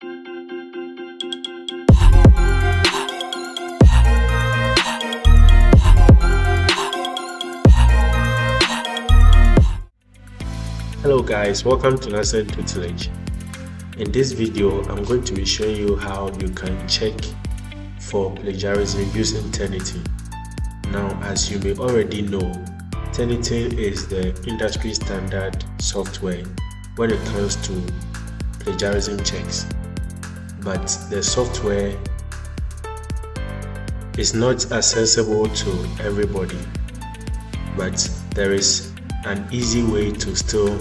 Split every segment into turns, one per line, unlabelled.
Hello guys, welcome to Nascent Tutelage. In this video, I'm going to be showing you how you can check for plagiarism using Turnitin. Now, as you may already know, Turnitin is the industry standard software when it comes to plagiarism checks. But the software is not accessible to everybody, but there is an easy way to still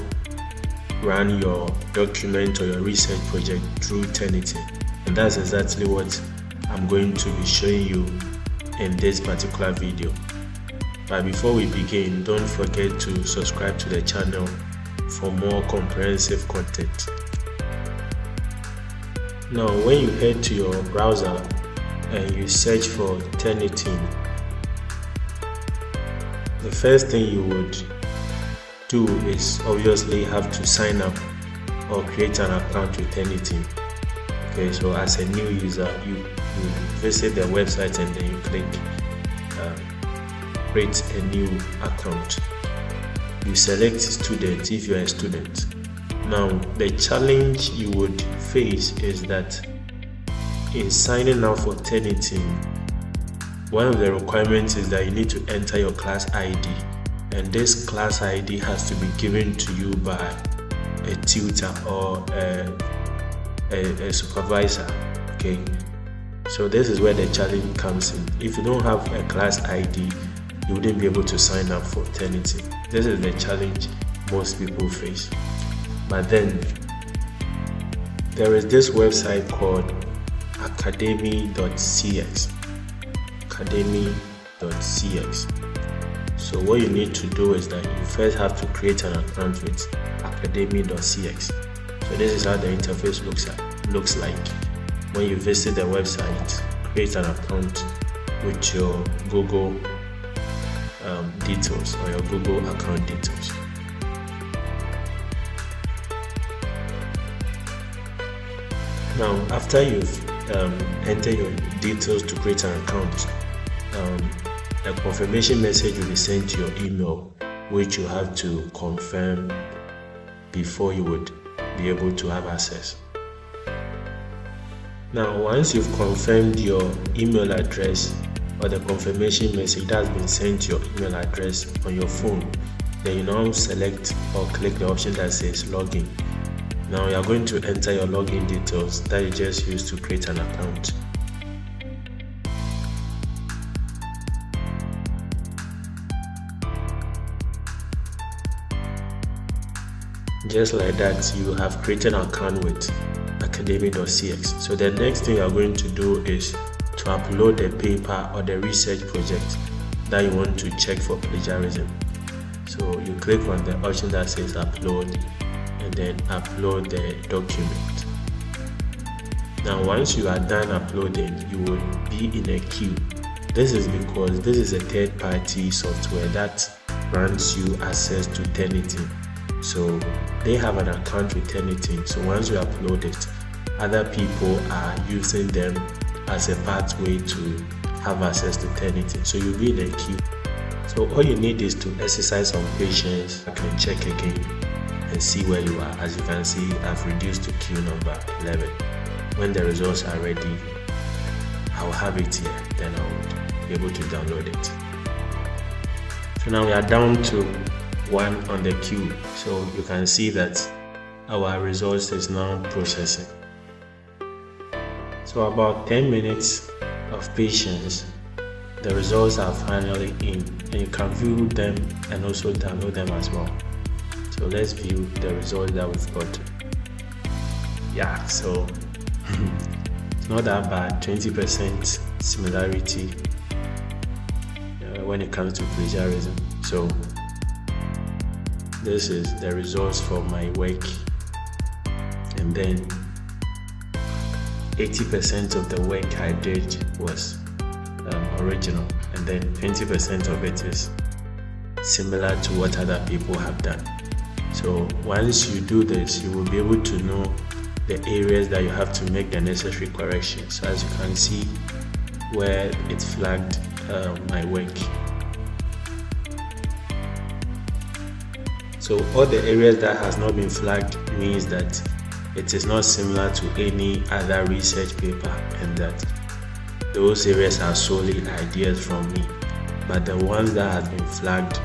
run your document or your research project through Turnitin, and that's exactly what I'm going to be showing you in this particular video. But before we begin, don't forget to subscribe to the channel for more comprehensive content. Now, when you head to your browser and you search for Turnitin, the first thing you would do is obviously have to sign up or create an account with Turnitin. Okay, so as a new user, you visit the website and then you click create a new account. You select student if you're a student. Now, the challenge you would face is that in signing up for Turnitin, one of the requirements is that you need to enter your class ID. And this class ID has to be given to you by a tutor or a supervisor. Okay, so this is where the challenge comes in. If you don't have a class ID, you wouldn't be able to sign up for Turnitin. This is the challenge most people face. But then there is this website called Academia.cx. Academia.cx. So what you need to do is that you first have to create an account with Academia.cx. So this is how the interface looks like. When you visit the website, create an account with your Google details or your Google account details. Now, after you've entered your details to create an account, a confirmation message will be sent to your email, which you have to confirm before you would be able to have access. Now, once you've confirmed your email address or the confirmation message that has been sent to your email address on your phone, then you now select or click the option that says login. Now, you are going to enter your login details that you just used to create an account. Just like that, you have created an account with Academia.cx. So the next thing you are going to do is to upload the paper or the research project that you want to check for plagiarism. So you click on the option that says upload and then upload the document. Now, once you are done uploading, you will be in a queue. This is because this is a third-party software that grants you access to Turnitin. So they have an account with Turnitin. So once you upload it, other people are using them as a pathway to have access to Turnitin. So you'll be in a queue. So all you need is to exercise some patience. I can check again and see where you are. As you can see, I've reduced to queue number 11. When the results are ready, I'll have it here. Then I'll be able to download it. So now we are down to 1 on the queue, so you can see that our results is now processing. So about 10 minutes of patience, the results are finally in, and you can view them and also download them as well. So let's view the results that we've got. Yeah, so it's not that bad. 20% similarity when it comes to plagiarism. So this is the results for my work, and then 80% of the work I did was original, and then 20% of it is similar to what other people have done. So once you do this, you will be able to know the areas that you have to make the necessary corrections. So as you can see where it flagged my work. So all the areas that has not been flagged means that it is not similar to any other research paper, and that those areas are solely ideas from me. But the ones that have been flagged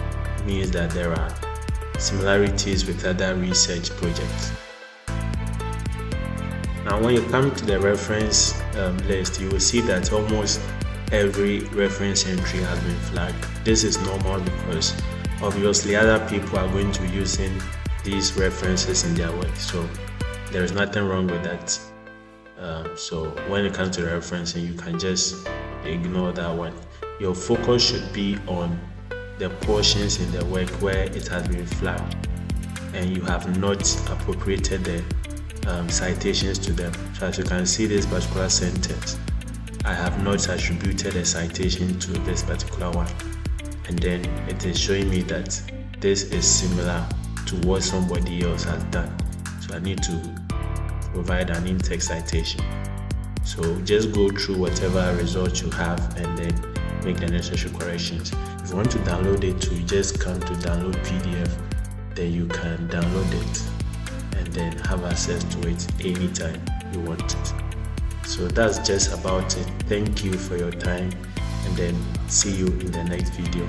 means that there are similarities with other research projects. Now when you come to the reference list, you will see that almost every reference entry has been flagged. This is normal because obviously other people are going to be using these references in their work, so there is nothing wrong with that. So when it comes to referencing, you can just ignore that one. Your focus should be on the portions in the work where it has been flagged and you have not appropriated the citations to them. So as you can see, this particular sentence, I have not attributed a citation to this particular one, and then it is showing me that this is similar to what somebody else has done, so I need to provide an in-text citation. So just go through whatever results you have and then make the necessary corrections. If you want to download it too, you just come to download PDF, then you can download it and then have access to it anytime you want it. So that's just about it. Thank you for your time, and then see you in the next video.